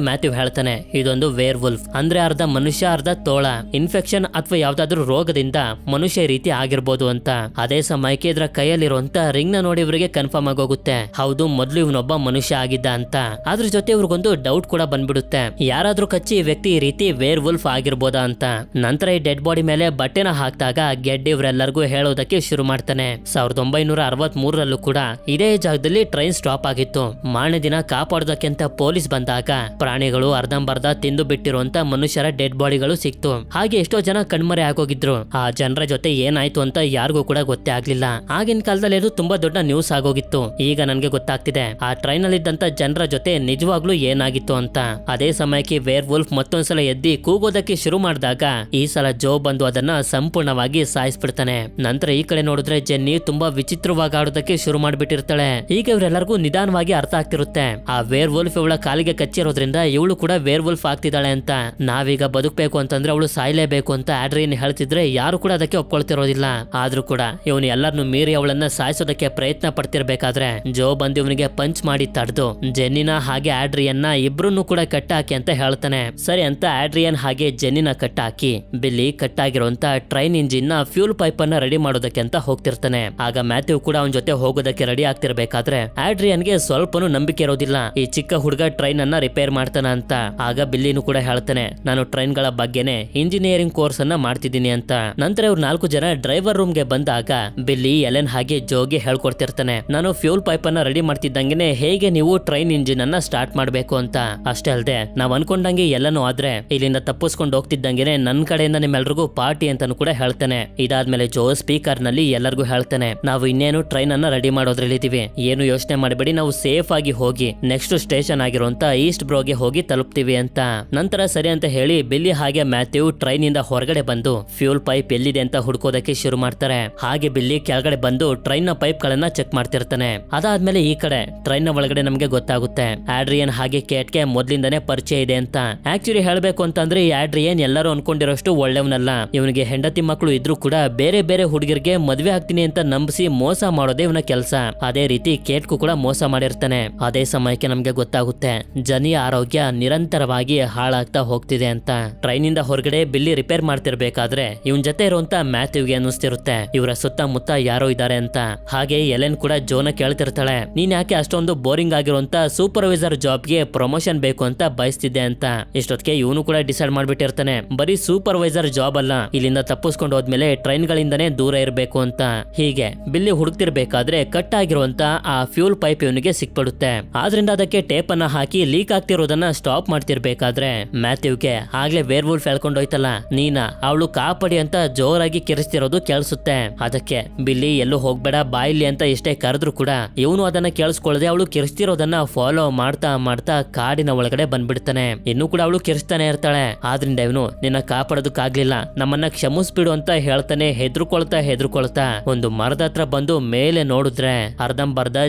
ಮ್ಯಾಥ್ಯೂ ಹೇಳ್ತಾನೆ ಇದೊಂದು ವೇರ್ ವುಲ್ಫ್ ಅಂದ್ರೆ ಅರ್ಧ ಮನುಷ್ಯ ಅರ್ಧ ತೋಳ. ಇನ್ಫೆಕ್ಷನ್ ಅಥವಾ ಯಾವ್ದಾದ್ರು ರೋಗದಿಂದ ಮನುಷ್ಯ ರೀತಿ ಆಗಿರ್ಬೋದು ಅಂತ. ಅದೇ ಸಮಯಕ್ಕೆ ಇದರ ಕೈಯಲ್ಲಿರುವಂತ ರಿಂಗ್ ನ ನೋಡಿ ಇವರಿಗೆ ಕನ್ಫರ್ಮ್ ಆಗೋಗುತ್ತೆ ಹೌದು ಮೊದ್ಲು ಇವನೊಬ್ಬ ಮನುಷ್ಯ ಆಗಿದ್ದ ಅಂತ. ಅದ್ರ ಜೊತೆ ಇವ್ರಿಗೊಂದು ಡೌಟ್ ಕೂಡ ಬಂದ್ಬಿಡುತ್ತೆ ಯಾರಾದ್ರೂ ಕಚ್ಚಿ ಈ ವ್ಯಕ್ತಿ ಈ ರೀತಿ ವೇರ್ ವುಲ್ಫ್ ಆಗಿರ್ಬೋದಾ ಅಂತ. ನಂತರ ಈ ಡೆಡ್ ಬಾಡಿ ಮೇಲೆ ಬಟ್ಟೆನ ಹಾಕಿದಾಗ ಗೆಡ್ ಇವರೆಲ್ಲರಿಗೂ ಹೇಳೋದಕ್ಕೆ ಶುರು ಮಾಡ್ತಾನೆ. 1963ರಲ್ಲೂ ಕೂಡ ಇದೇ ಜಾಗದಲ್ಲಿ ಟ್ರೈನ್ ಸ್ಟಾಪ್ ಆಗಿತ್ತು. ಮಾರನೇ ದಿನ ಕಾಪಾಡೋದಕ್ಕೆ ಅಂತ ಪೊಲೀಸ್ ಬಂದಾಗ ಪ್ರಾಣಿಗಳು ಅರ್ಧಂಬರ್ಧ ತಿಂದು ಬಿಟ್ಟಿರುವಂತ ಮನುಷ್ಯರ ಡೆಡ್ ಬಾಡಿಗಳು ಸಿಕ್ತು. ಹಾಗೆ ಎಷ್ಟೋ ಜನ ಕಣ್ಮರೆ ಆಗೋಗಿದ್ರು. ಆ ಜನರ ಜೊತೆ ಏನಾಯ್ತು ಅಂತ ಯಾರಿಗೂ ಕೂಡ ಗೊತ್ತೇ ಆಗ್ಲಿಲ್ಲ. ಆಗಿನ ಕಾಲದಲ್ಲಿ ಅದು ತುಂಬಾ ದೊಡ್ಡ ನ್ಯೂಸ್ ಆಗೋಗಿತ್ತು. ಈಗ ನನ್ಗೆ ಗೊತ್ತಾಗ್ತಿದೆ ಆ ಟ್ರೈನ್ ಅಲ್ಲಿ ಇದ್ದಂತ ಜನರ ಜೊತೆ ನಿಜವಾಗ್ಲೂ ಏನಾಗಿತ್ತು ಅಂತ. ಅದೇ ಸಮಯಕ್ಕೆ ವೇರ್ ವುಲ್ಫ್ ಮತ್ತೊಂದ್ಸಲ ಎದ್ದಿ ಕೂಗೋದಕ್ಕೆ ಶುರು ಮಾಡಿದಾಗ ಈ ಸಲ ಜೋ ಬಂದು ಅದನ್ನ ಸಂಪೂರ್ಣವಾಗಿ ಸಾಯಿಸ್ಬಿಡ್ತಾನೆ. ನಂತರ ಈ ಕಡೆ ನೋಡಿದ್ರೆ ಜೆನ್ನಿ ತುಂಬಾ ವಿಚಿತ್ರವಾಗಿ ಆಡೋದಕ್ಕೆ ಶುರು ಮಾಡ್ಬಿಟ್ಟಿರ್ತಾಳೆ. ಈಗ ಇವರೆಲ್ಲರಿಗೂ ನಿಧಾನವಾಗಿ ಅರ್ಥ ಆಗ್ತಿರುತ್ತೆ ಆ ವೇರ್ ವುಲ್ಫ್ ಇವಳ ಕಾಲಿಗೆ ಕಚ್ಚಿರೋದ್ರಿಂದ ಇವಳು ಕೂಡ ವೇರ್ ವುಲ್ಫ್ ಆಗ್ತಿದ್ದಾಳೆ ಅಂತ. ನಾವೀಗ ಬದುಕಬೇಕು ಅಂತಂದ್ರೆ ಅವಳು ಸಾಯ್ಲೇಬೇಕು ಅಂತ ಆಡ್ರಿಯನ್ ಹೇಳ್ತಿದ್ರೆ ಯಾರು ಕೂಡ ಅದಕ್ಕೆ ಒಪ್ಕೊಳ್ತಿರೋದಿಲ್ಲ. ಆದ್ರೂ ಕೂಡ ಇವನು ಎಲ್ಲರನ್ನು ಮೀರಿ ಅವಳನ್ನ ಸಾಯಿಸೋದಕ್ಕೆ ಪ್ರಯತ್ನ ಪಡ್ತಿರ್ಬೇಕಾದ್ರೆ ಜೋ ಬಂದು ಇವನಿಗೆ ಪಂಚ್ ಮಾಡಿ ತಡೆದು ಜೆನ್ನಿನ ಹಾಗೆ ಆಡ್ರಿಯನ್ನ ಇಬ್ರು ಕೂಡ ಕಟ್ಟಾಕಿ ಅಂತ ಹೇಳ್ತಾನೆ. ಸರಿ ಅಂತ ಆಡ್ರಿಯನ್ ಹಾಗೆ ಜೆನ್ನಿನ ಕಟ್ಟಾಕಿ ಬಿಲ್ಲಿ ಕಟ್ಟಾಗಿರುವಂತ ಟ್ರೈನ್ ಇಂಜಿನ್ ನ ಫ್ಯೂಲ್ ಪೈಪ್ ಅನ್ನ ರೆಡಿ ಮಾಡೋದಕ್ಕೆ ಅಂತ ಹೋಗ್ತಿರ್ತಾನೆ. ಆಗ ಮ್ಯಾಥ್ಯೂ ಕೂಡ ಅವನ ಜೊತೆ ಹೋಗೋದಕ್ಕೆ ರೆಡಿ ಆಗ್ತಿರ್ಬೇಕಾದ್ರೆ ಆಡ್ರಿಯನ್ಗೆ ಸ್ವಲ್ಪನೂ ನಂಬಿಕೆ ಇರೋದಿಲ್ಲ ಈ ಚಿಕ್ಕ ಹುಡುಗ ಟ್ರೈನ್ ಅನ್ನ ರಿಪೇರ್ ಮಾಡ್ತಾನ ಅಂತ. ಆಗ ಬಿಲ್ಲಿನೂ ಕೂಡ ಹೇಳ್ತಾನೆ ನಾನು ಟ್ರೈನ್ ಗಳ ಬಗ್ಗೆನೆ ಇಂಜಿನಿಯರಿಂಗ್ ಕೋರ್ಸ್ ಅನ್ನ ಮಾಡ್ತಿದ್ದೀನಿ ಅಂತ. ನಂತರ ಇವ್ರು 4 ಜನ ಡ್ರೈವರ್ ರೂಮ್ ಗೆ ಬಂದಾಗ ಬಿಲ್ಲಿ ಎಲೆನ್ ಹಾಗೆ ಜೋಗೆ ಹೇಳ್ಕೊಡ್ತಿರ್ತಾನೆ ನಾನು ಫ್ಯೂಲ್ ಪೈಪ್ ಅನ್ನ ರೆಡಿ ಮಾಡ್ತಿದ್ದಂಗೆನೆ ಹೇಗೆ ನೀವು ಟ್ರೈನ್ ಇಂಜಿನ್ ಅನ್ನ ಸ್ಟಾರ್ಟ್ ಮಾಡ್ಬೇಕು ಅಂತ. ಅಷ್ಟೇ ಅಲ್ಲದೆ ನಾವ್ ಅನ್ಕೊಂಡಂಗೆ ಎಲ್ಲನೂ ಆದ್ರೆ ಇಲ್ಲಿಂದ ತಪ್ಪಿಸ್ಕೊಂಡು ಹೋಗ್ತಿದ್ದಂಗೆನೆ ನನ್ ಕಡೆಯಿಂದ ನಿಮ್ಮೆಲ್ರಿಗೂ ಪಾರ್ಟಿ ಅಂತಾನು ಕೂಡ ಹೇಳ್ತಾನೆ. ಇದಾದ್ಮೇಲೆ ಜೋ ಸ್ಪೀಕರ್ ನಲ್ಲಿ ಎಲ್ಲರಿಗೂ ಹೇಳ್ತಾನೆ ನಾವು ಇನ್ನೇನು ಟ್ರೈನ್ ಅನ್ನ ರೆಡಿ ಮಾಡೋದ್ರಲ್ಲಿ ಇದೀವಿ, ಏನು ಯೋಚನೆ ಮಾಡಬೇಡಿ, ನಾವು ಸೇಫ್ ಆಗಿ ಹೋಗಿ ನೆಕ್ಸ್ಟ್ ಸ್ಟೇಷನ್ ಆಗಿರುವಂತ ಈಸ್ಟ್ ಬ್ರೋಗೆ ಹೋಗಿ ತಲುಪ್ತೀವಿ ಅಂತ. ನಂತರ ಸರಿ ಅಂತ ಹೇಳಿ ಬಿಲ್ಲಿ ಹಾಗೆ ಮ್ಯಾಥ್ಯೂ ಟ್ರೈನ್ ಇಂದ ಹೊರಗಡೆ ಬಂದು ಫ್ಯೂಲ್ ಪೈಪ್ ಎಲ್ಲಿದೆ ಅಂತ ಹುಡ್ಕೋದಕ್ಕೆ ಶುರು ಮಾಡ್ತಾರೆ. ಹಾಗೆ ಬಿಲ್ಲಿ ಕೆಳಗಡೆ ಬಂದು ಟ್ರೈನ್ ನ ಪೈಪ್ ಗಳನ್ನ ಚೆಕ್ ಮಾಡ್ತಿರ್ತಾನೆ. ಅದಾದ್ಮೇಲೆ ಈ ಕಡೆ ಟ್ರೈನ್ ನ ಒಳಗಡೆ ನಮ್ಗೆ ಗೊತ್ತಾಗುತ್ತೆ ಆಡ್ರಿಯನ್ ಹಾಗೆ ಕೇಟ್ಗೆ ಮೊದ್ಲಿಂದಾನೇ ಪರಿಚಯ ಇದೆ ಅಂತ. ಆಕ್ಚುಲಿ ಹೇಳ್ಬೇಕು ಅಂತಂದ್ರೆ ಈ ಆಡ್ರಿಯನ್ ಎಲ್ಲರೂ ಅನ್ಕೊಂಡಿರೋಷ್ಟು ಒಳ್ಳೆಯವನಲ್ಲ. ಇವನಿಗೆ ಹೆಂಡತಿ ಮಕ್ಕಳು ಇದ್ರೂ ಕೂಡ ಬೇರೆ ಬೇರೆ ಹುಡುಗಿರ್ಗೆ ಮದ್ವೆ ಆಗ್ತೀನಿ ಅಂತ ನಂಬಿಸಿ ಮೋಸ ಮಾಡೋದೇ ಇವನ ಕೆಲಸ. ಅದೇ ರೀತಿ ಕೇಟ್ಗೂ ಕೂಡ ಮೋಸ ಮಾಡಿರ್ತಾನೆ. ಅದೇ ಸಮಯಕ್ಕೆ ನಮ್ಗೆ ಗೊತ್ತಾಗುತ್ತೆ ಜನಿಯ ಆರೋಗ್ಯ ನಿರಂತರವಾಗಿ ಹಾಳಾಗ್ತಾ ಹೋಗ್ತಿದೆ ಅಂತ. ಟ್ರೈನ್ ಇಂದ ಹೊರಗಡೆ ಬಿಲ್ಲಿ ರಿಪೇರ್ ಮಾಡ್ತಿರ್ಬೇಕಾದ್ರೆ ಇವನ್ ಜೊತೆ ಇರುವಂತ ಮ್ಯಾಥ್ಯೂಗೆ ಅನ್ನಿಸ್ತಿರುತ್ತೆ ಇವರ ಸುತ್ತಮುತ್ತ ಯಾರೋ ಇದ್ದಾರೆ ಅಂತ. ಹಾಗೆ ಎಲೆನ್ ಕೂಡ ಜೋನ ಕೇಳ್ತಿರ್ತಾಳೆ ನೀನ್ ಯಾಕೆ ಅಷ್ಟೊಂದು ಬೋರಿಂಗ್ ಆಗಿರುವಂತ ಸೂಪರ್ವೈಸರ್ ಜಾಬ್ಗೆ ಪ್ರಮೋಷನ್ ಬೇಕು ಅಂತ ಬಯಸ್ತಿದ್ದೆ ಅಂತ. ಇಷ್ಟೊತ್ತಿಗೆ ಇವನು ಕೂಡ ಡಿಸೈಡ್ ಮಾಡ್ಬಿಟ್ಟಿರ್ತಾನೆ ಬರೀ ಸೂಪರ್ವೈಸರ್ ಜಾಬ್ ಅಲ್ಲ, ಇಲ್ಲಿಂದ ತಪ್ಪಿಸ್ಕೊಂಡು ಹೋದ್ಮೇಲೆ ಟ್ರೈನ್ ಗಳಿಂದಾನೇ ದೂರ ಇರಬೇಕು ಅಂತ. ಹೀಗೆ ಬಿಲ್ಲಿ ಹುಡುಕ್ತಿರ್ಬೇಕಾದ್ರೆ ಕಟ್ ಆಗಿರುವಂತ ಆ ಫ್ಯೂಲ್ ಪೈಪ್ ಇವನಿಗೆ ಸಿಕ್ಬಿಡುತ್ತೆ. ಆದ್ರಿಂದ ಅದಕ್ಕೆ ಟೇಪ್ ಅನ್ನ ಹಾಕಿ ಲೀಕ್ ಆಗ್ತಿರೋದನ್ನ ಸ್ಟಾಪ್ ಮಾಡ್ತಿರ್ಬೇಕಾದ್ರೆ ಮ್ಯಾಥ್ಯೂಗೆ ಆಗ್ಲೇ ವೇರ್ ವುಲ್ಫ್ ಹೇಳ್ಕೊಂಡೋಯ್ತಲ್ಲ ನೀನಾ ಅವಳು ಕಾಪಾಡಿ ಅಂತ ಜೋರಾಗಿ ಕಿರಿಸ್ತಿರೋದು ಕೇಳಿಸುತ್ತೆ. ಅದಕ್ಕೆ ಬಿಲ್ಲಿ ಎಲ್ಲೂ ಹೋಗ್ಬೇಡ ಬಾಯಿಲಿ ಅಂತ ಎಷ್ಟೇ ಕರೆದ್ರು ಕೂಡ ಇವನು ಅದನ್ನ ಕೇಳಿಸ್ಕೊಳ್ಳದೆ ಅವಳು ಕಿರಿಸ್ತಿರೋದನ್ನ ಫಾಲೋ ಮಾಡ್ತಾ ಮಾಡ್ತಾ ಕಾಡಿನ ಒಳಗಡೆ ಬಂದ್ಬಿಡ್ತಾನೆ. ಇನ್ನು ಕೂಡ ಅವಳು ಕಿರಿಸ್ತಾನೆ ಇರ್ತಾಳೆ. ಆದ್ರಿಂದ ಇವನು ನಿನ್ನ ಕಾಪಾಡೋದಕ್ಕಾಗ್ಲಿಲ್ಲ ನಮ್ಮನ್ನ ಕ್ಷಮಿಸ್ಬಿಡು ಅಂತ ಹೇಳ್ತಾನೆ. ಹೆದರ್ಕೊಳ್ತಾ ಒಂದು ಮರದ ಹತ್ರ ಬಂದು ಮೇಲೆ ನೋಡಿದ್ರೆ ಅರ್ಧಂಬರ್ಧ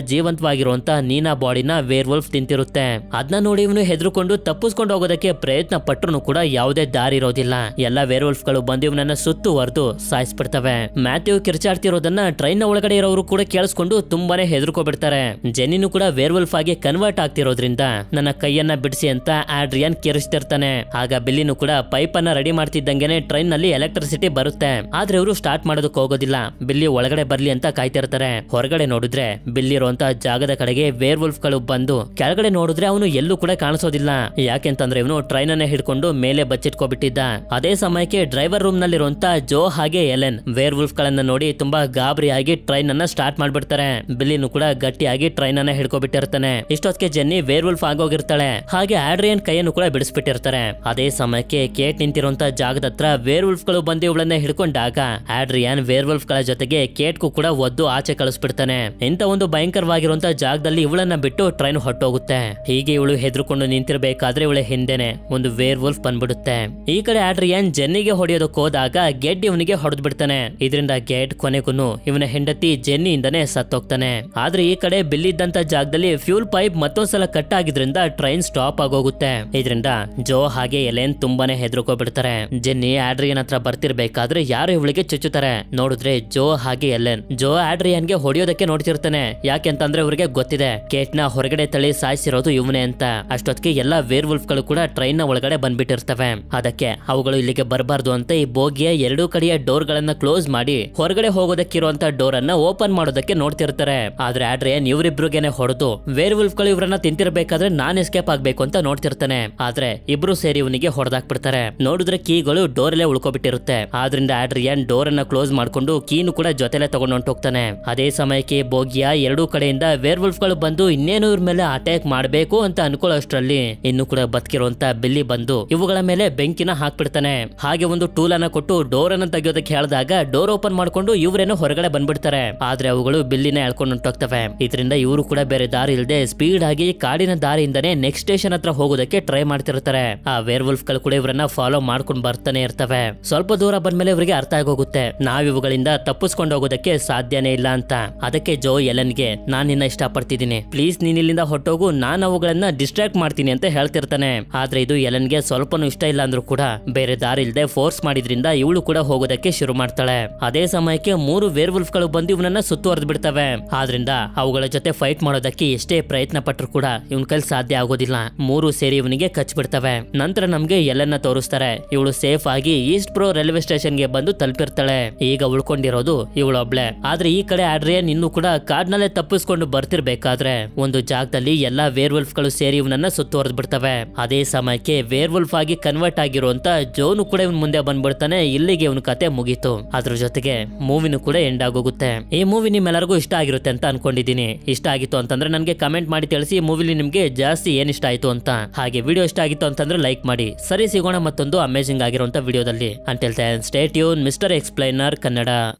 ಜೀವಂತವಾಗಿರುವಂತ ನೀನಾ ಬಾಡಿನ ವೇರ್ ವುಲ್ಫ್ ತಿಂತಿರುತ್ತೆ. ಅದನ್ನ ನೋಡಿ ಇವನು ಹೆದರ್ಕೊಂಡು ತಪ್ಪಿಸ್ಕೊಂಡು ಹೋಗೋದಕ್ಕೆ ಪ್ರಯತ್ನ ಪಟ್ರು ಕೂಡ ಯಾವುದೇ ದಾರಿ ಇರೋದಿಲ್ಲ. ಎಲ್ಲಾ ವೇರ್ ವುಲ್ಫ್ ಗಳು ಬಂದು ಇವನನ್ನ ಸುತ್ತುವರೆದು ಸಾಯಿಸ್ಬಿಡ್ತವೆ. ಮ್ಯಾಥ್ಯೂ ಕಿರ್ಚಾಡ್ತಿರೋದನ್ನ ಟ್ರೈನ್ ನ ಒಳಗಡೆ ಇರೋರು ಕೂಡ ಕೇಳಿಸ್ಕೊಂಡು ತುಂಬಾನೇ ಹೆದರ್ಕೊಬಿಡ್ತಾರೆ. ಜೆನ್ನಿನೂ ಕೂಡ ವೇರ್ ವುಲ್ಫ್ ಆಗಿ ಕನ್ವರ್ಟ್ ಆಗ್ತಿರೋದ್ರಿಂದ ನನ್ನ ಕೈಯನ್ನ ಬಿಡಿಸಿ ಅಂತ ಆಡ್ರಿಯನ್ ಕಿರಿಸ್ತಿರ್ತಾನೆ. ಆಗ ಬಿಲ್ಲಿನೂ ಕೂಡ ಪೈಪ್ ಅನ್ನ ರೆಡಿ ಮಾಡ್ತಿದ್ದಂಗೆನೆ ಟ್ರೈನ್ ನಲ್ಲಿ ಎಲೆಕ್ಟ್ರಿಸಿಟಿ ಬರುತ್ತೆ. ಆದ್ರೆ ಇವರು ಸ್ಟಾರ್ಟ್ ಮಾಡೋದಕ್ಕೆ ಹೋಗೋದಿಲ್ಲ. ಬಿಲ್ಲಿ ಒಳಗಡೆ ಬರ್ಲಿ ಅಂತ ಕಾಯ್ತಿರ್ತಾರೆ. ಹೊರಗಡೆ ನೋಡಿದ್ರೆ ಬಿಲ್ಲಿ ಇರುವಂತ ಜಾಗದ ಕಡೆಗೆ ವೇರ್ ವುಲ್ಫ್ ಗಳು ಬಂದು ಕೆಳಗಡೆ ನೋಡಿದ್ರೆ ಅವನು ಎಲ್ಲೂ ಕೂಡ ಕಾಣಿಸೋದಿಲ್ಲ. ಯಾಕೆಂತಂದ್ರೆ ಇವನು ಟ್ರೈನ್ ಅನ್ನ ಹಿಡ್ಕೊಂಡು ಮೇಲೆ ಬಚ್ಚಿಟ್ಕೊಬಿಟ್ಟಿದ್ದ. ಅದೇ ಸಮಯಕ್ಕೆ ಡ್ರೈವರ್ ರೂಮ್ ನಲ್ಲಿರುವಂತ ಜೋ ಹಾಗೆ ಎಲೆನ್ ವೇರ್ ವುಲ್ಫ್ ಗಳನ್ನ ನೋಡಿ ತುಂಬಾ ಗಾಬರಿಯಾಗಿ ಟ್ರೈನ್ ಅನ್ನ ಸ್ಟಾರ್ಟ್ ಮಾಡ್ಬಿಡ್ತಾರೆ. ಬಿಲ್ಲಿನೂ ಕೂಡ ಗಟ್ಟಿಯಾಗಿ ಟ್ರೈನ್ ಅನ್ನ ಹಿಡ್ಕೊಬಿಟ್ಟಿರ್ತಾನೆ. ಇಷ್ಟೊತ್ತಿಗೆ ಜೆನ್ನಿ ವೇರ್ ವುಲ್ಫ್ ಆಗೋಗಿರ್ತಾಳೆ. ಹಾಗೆ ಆಡ್ರಿಯನ್ ಕೈಯನ್ನು ಕೂಡ ಬಿಡಿಸ್ಬಿಟ್ಟಿರ್ತಾರೆ. ಅದೇ ಸಮಯಕ್ಕೆ ಕೇಟ್ ನಿಂತಿರುವಂತ ಜಾಗದ ಹತ್ರ ವೇರ್ ವುಲ್ಫ್ ಗಳು ಬಂದು ಇವಳನ್ನ ಹಿಡ್ಕೊಂಡಾಗ ಆಡ್ರಿಯನ್ ವೇರ್ ವುಲ್ಫ್ ಗಳ ಜೊತೆಗೆ ಕೇಟ್ಗೂ ಕೂಡ ಒದ್ದು ಆಚೆ ಕಳಿಸ್ಬಿಡ್ತಾನೆ. ಇಂತ ಒಂದು ಭಯಂಕರವಾಗಿರುವಂತ ಜಾಗದಲ್ಲಿ ಇವಳನ್ನ ಬಿಟ್ಟು ಟ್ರೈನ್ ಹೊಟ್ಟೋಗುತ್ತೆ. ಹೀಗೆ ಇವಳು ಹೆದರ್ಕೊಂಡು ನಿಂತಿರ್ಬೇಕಾದ್ರೆ ಇವಳ ಹಿಂದೆನೆ ಒಂದು ವೇರ್ ವುಲ್ಫ್ ಬಂದ್ಬಿಡುತ್ತೆ. ಈ ಕಡೆ ಆಡ್ರಿಯನ್ ಜೆನ್ನಿಗೆ ಹೊಡೆಯೋದಕ್ಕೆ ಹೋದಾಗ ಗೆಡ್ ಇವನಿಗೆ ಹೊಡೆದ್ ಬಿಡ್ತಾನೆ. ಇದರಿಂದ ಗೆಡ್ ಕೊನೆಗೂ ಇವನ ಹೆಂಡತಿ ಜೆನ್ನಿಯಿಂದನೇ ಸತ್ತೋಗ್ತಾನೆ. ಆದ್ರೆ ಈ ಕಡೆ ಬಿಲ್ಲಿದ್ದಂತ ಜಾಗದಲ್ಲಿ ಫ್ಯೂಲ್ ಪೈಪ್ ಮತ್ತೊಂದ್ಸಲ ಕಟ್ ಆಗಿದ್ರಿಂದ ಟ್ರೈನ್ ಸ್ಟಾಪ್ ಆಗೋಗುತ್ತೆ. ಇದರಿಂದ ಜೋ ಹಾಗೆ ಎಲೆನ್ ತುಂಬಾನೇ ಹೆದರ್ಕೋಬಿಡ್ತಾರೆ. ಜೆನ್ನಿ ಆಡ್ರಿಯನ್ ಹತ್ರ ಬರ್ತಿರ್ಬೇಕಾದ್ರೆ ಯಾರು ಇವಳಿಗೆ ಚುಚ್ಚುತ್ತಾರೆ. ನೋಡಿದ್ರೆ ಜೋ ಹಾಗೆ ಎಲೆನ್. ಜೋ ಆಡ್ರಿಯನ್ಗೆ ಹೊಡೆಯೋದಕ್ಕೆ ನೋಡ್ತಿರ್ತಾನೆ. ಯಾಕೆಂತಂದ್ರೆ ಇವ್ರಿಗೆ ಗೊತ್ತಿದೆ ಕೇಟ್ ನ ಹೊರಗಡೆ ತಳಿ ಸಾಯಿಸಿರೋದು ಇವನೇ ಅಂತ. ಅಷ್ಟೊತ್ತಿಗೆ ಎಲ್ಲಾ ವೇರ್ ವುಲ್ಫ್ ಗಳು ಕೂಡ ಟ್ರೈನ್ ನ ಒಳಗಡೆ ಬಂದ್ಬಿಟ್ಟಿರ್ತವೆ. ಅದಕ್ಕೆ ಅವುಗಳು ಇಲ್ಲಿಗೆ ಬರಬಾರ್ದು ಅಂತ ಈ ಬೋಗಿಯ ಎರಡೂ ಕಡೆಯ ಡೋರ್ ಗಳನ್ನ ಕ್ಲೋಸ್ ಮಾಡಿ ಹೊರಗಡೆ ಹೋಗೋದಕ್ಕಿರುವಂತ ಡೋರ್ ಅನ್ನ ಓಪನ್ ಮಾಡೋದಕ್ಕೆ ನೋಡ್ತಿರ್ತಾರೆ. ಆದ್ರೆ ಆಡ್ರಿಯನ್ ಇವರಿಬ್ರಿಗೇನೆ ಹೊಡೆದು ವೇರ್ ವುಲ್ಫ್ ಗಳು ಇವ್ರನ್ನ ತಿಂತಿರ್ಬೇಕಾದ್ರೆ ನಾನ್ ಎಸ್ಕೇಪ್ ಆಗ್ಬೇಕು ಅಂತ ನೋಡ್ತಿರ್ತಾನೆ. ಆದ್ರೆ ಇಬ್ರು ಸೇರಿ ಇವನಿಗೆ ಹೊಡೆದಾಕ್ಬಿಡ್ತಾರೆ. ನೋಡಿದ್ರೆ ಕೀಗಳು ಡೋರ್ ಅಲ್ಲೇ ಉಳ್ಕೊಬಿಟ್ಟಿರುತ್ತೆ. ಆದ್ರಿಂದ ಆಡ್ರಿಯನ್ ಡೋರ್ ಅನ್ನ ಕ್ಲೋಸ್ ಮಾಡ್ಕೊಂಡು ಕೀನು ಕೂಡ ಜೊತೆಲೆ ತಗೊಂಡು ಹೊಂಟೋಗ್ತಾನೆ. ಅದೇ ಸಮಯಕ್ಕೆ ಬೋಗಿಯ ಎರಡೂ ಕಡೆಯಿಂದ ವೇರ್ ವುಲ್ಫ್ ಗಳು ಬಂದು ಇನ್ನೇನು ಇವ್ರ ಮೇಲೆ ಅಟ್ಯಾಕ್ ಮಾಡಬೇಕು ಅಂತ ಅನ್ಕೊಳ್ಳೋಷ್ಟ್ರಲ್ಲಿ ಇನ್ನು ಕೂಡ ಬದುಕಿರುವಂತ ಬಿಲ್ಲಿ ಬಂದು ಇವುಗಳ ಮೇಲೆ ಬೆಂಕಿನ ಹಾಕ್ಬಿಡ್ತಾನೆ. ಹಾಗೆ ಒಂದು ಟೂಲ್ ಅನ್ನ ಕೊಟ್ಟು ಡೋರ್ ಅನ್ನ ತೆಗೆಯೋದಕ್ಕೆ ಹೇಳಿದಾಗ ಡೋರ್ ಓಪನ್ ಮಾಡ್ಕೊಂಡು ಇವ್ರೇನು ಹೊರಗಡೆ ಬಂದ್ಬಿಡ್ತಾರೆ. ಆದ್ರೆ ಅವುಗಳು ಬಿಲ್ಲಿನ ಎಳ್ಕೊಂಡು ಹೊಂಟೋಗ್ತವೆ. ಇದರಿಂದ ಇವರು ಕೂಡ ಬೇರೆ ದಾರಿ ಇಲ್ಲದೆ ಸ್ಪೀಡ್ ಆಗಿ ಕಾಡಿನ ದಾರಿಯಿಂದನೇ ನೆಕ್ಸ್ಟ್ ಸ್ಟೇಷನ್ ಹತ್ರ ಹೋಗೋದಕ್ಕೆ ಟ್ರೈ ಮಾಡ್ತಿರ್ತಾರೆ. ಆ ವೇರ್ ವುಲ್ಫ್ ಗಳು ಕೂಡ ಇವರನ್ನ ಫಾಲೋ ಮಾಡ್ಕೊಂಡು ಬರ್ತಾನೆ ಇರ್ತವೆ. ಸ್ವಲ್ಪ ದೂರ ಬಂದ್ಮೇಲೆ ಇವರಿಗೆ ಅರ್ಥ ಆಗೋಗುತ್ತೆ ನಾವ್ ಇವುಗಳಿಂದ ತಪ್ಪಿಸ್ಕೊಂಡು ಹೋಗೋದಕ್ಕೆ ಸಾಧ್ಯನೇ ಇಲ್ಲ ಅಂತ. ಅದಕ್ಕೆ ಜೋ ಎಲೆನ್ಗೆ ನಾನ್ ನಿನ್ನ ಇಷ್ಟ ಪಡ್ತಿದ್ದೀನಿ, ಪ್ಲೀಸ್ ನೀನ್ ಇಲ್ಲಿಂದ ಹೊಟ್ಟೋಗು, ನಾನ್ ಅವುಗಳನ್ನ ಡಿಸ್ಟ್ರಾಕ್ಟ್ ಮಾಡ್ತೀನಿ ಅಂತ ಹೇಳ್ತಿರ್ತಾನೆ. ಆದ್ರೆ ಇದು ಎಲೆನ್ಗೆ ಸ್ವಲ್ಪನೂ ಇಷ್ಟ ಇಲ್ಲ ಅಂದ್ರೂ ಕೂಡ ಬೇರೆ ದಾರಿ ಇಲ್ಲದೆ ಫೋರ್ಸ್ ಮಾಡಿದ್ರಿಂದ ಇವಳು ಕೂಡ ಹೋಗೋದಕ್ಕೆ ಶುರು ಮಾಡ್ತಾಳೆ. ಅದೇ ಸಮಯಕ್ಕೆ 3 ವೇರ್ ವುಲ್ಫ್ ಗಳು ಬಂದು ಇವನನ್ನ ಸುತ್ತುವರೆದು ಬಿಡ್ತವೆ. ಆದ್ರಿಂದ ಅವುಗಳ ಜೊತೆ ಫೈಟ್ ಮಾಡೋದಕ್ಕೆ ಎಷ್ಟೇ ಪ್ರಯತ್ನ ಪಟ್ಟರು ಕೂಡ ಇವನ್ ಕೈಲಿ ಸಾಧ್ಯ ಆಗೋದಿಲ್ಲ. 3 ಸೇರಿ ಇವನಿಗೆ ಕಚ್ಬಿಡ್ತವೆ. ನಂತರ ನಮ್ಗೆ ಎಲೆನ್ನ ತೋರಿಸ್ತಾರೆ. ಇವಳು ಸೇಫ್ ಆಗಿ ಈಸ್ಟ್ ಪ್ರೋ ರೈಲ್ವೆ ಸ್ಟೇಷನ್ ಗೆ ಬಂದು ತಲುಪಿರ್ತಾಳೆ. ಈಗ ಉಳ್ಕೊಂಡಿರೋದು ಇವಳೊಬ್ಳೆ. ಆದ್ರೆ ಈ ಕಡೆ ಆಡ್ರಿಯನ್ ಇನ್ನೂ ಕೂಡ ಕಾಡ್ನಲ್ಲೇ ತಪ್ಪಿಸ್ಕೊಂಡು ಬರ್ತಿರ್ಬೇಕಾದ್ರೆ ಒಂದು ಜಾಗದಲ್ಲಿ ಎಲ್ಲಾ ವೇರ್ ವುಲ್ಫ್ ಗಳು ಸೇರಿ ಇವನನ್ನ ಸುತ್ತುವರೆದು ಬಿಡ್ತವೆ. ಅದೇ ಸಮಯಕ್ಕೆ ವೇರ್ ವುಲ್ಫ್ ಆಗಿ ಕನ್ವರ್ಟ್ ಆಗಿರುವಂತ ಜೋನು ಕೂಡ ಇವನ್ ಮುಂದೆ ಬಂದ್ಬಿಡ್ತಾನೆ. ಇಲ್ಲಿಗೆ ಇವನ್ ಕತೆ ಮುಗೀತು. ಅದ್ರ ಜೊತೆಗೆ ಮೂವಿನೂ ಕೂಡ ಎಂಡ್ ಆಗೋಗುತ್ತೆ. ಈ ಮೂವಿ ನಿಮ್ಮೆಲ್ಲರಿಗೂ ಇಷ್ಟ ಆಗಿರುತ್ತೆ ಅಂತ ಅನ್ಕೊಂಡಿದ್ದೀನಿ. ಇಷ್ಟ ಆಗಿತ್ತು ಅಂತಂದ್ರೆ ನನಗೆ ಕಮೆಂಟ್ ಮಾಡಿ ತಿಳಿಸಿ ಮೂವಿಲಿ ನಿಮ್ಗೆ ಜಾಸ್ತಿ ಏನ್ ಇಷ್ಟ ಆಯ್ತು ಅಂತ. ಹಾಗೆ ವಿಡಿಯೋ ಇಷ್ಟ ಆಗಿತ್ತು ಅಂತಂದ್ರೆ ಲೈಕ್ ಮಾಡಿ. ಸರಿ, ಸಿಗೋಣ ಮತ್ತೊಂದು ಅಮೇಜಿಂಗ್ ಆಗಿರುವಂತ ವಿಡಿಯೋದಲ್ಲಿ. Until then stay tuned, mister explainer Kannada.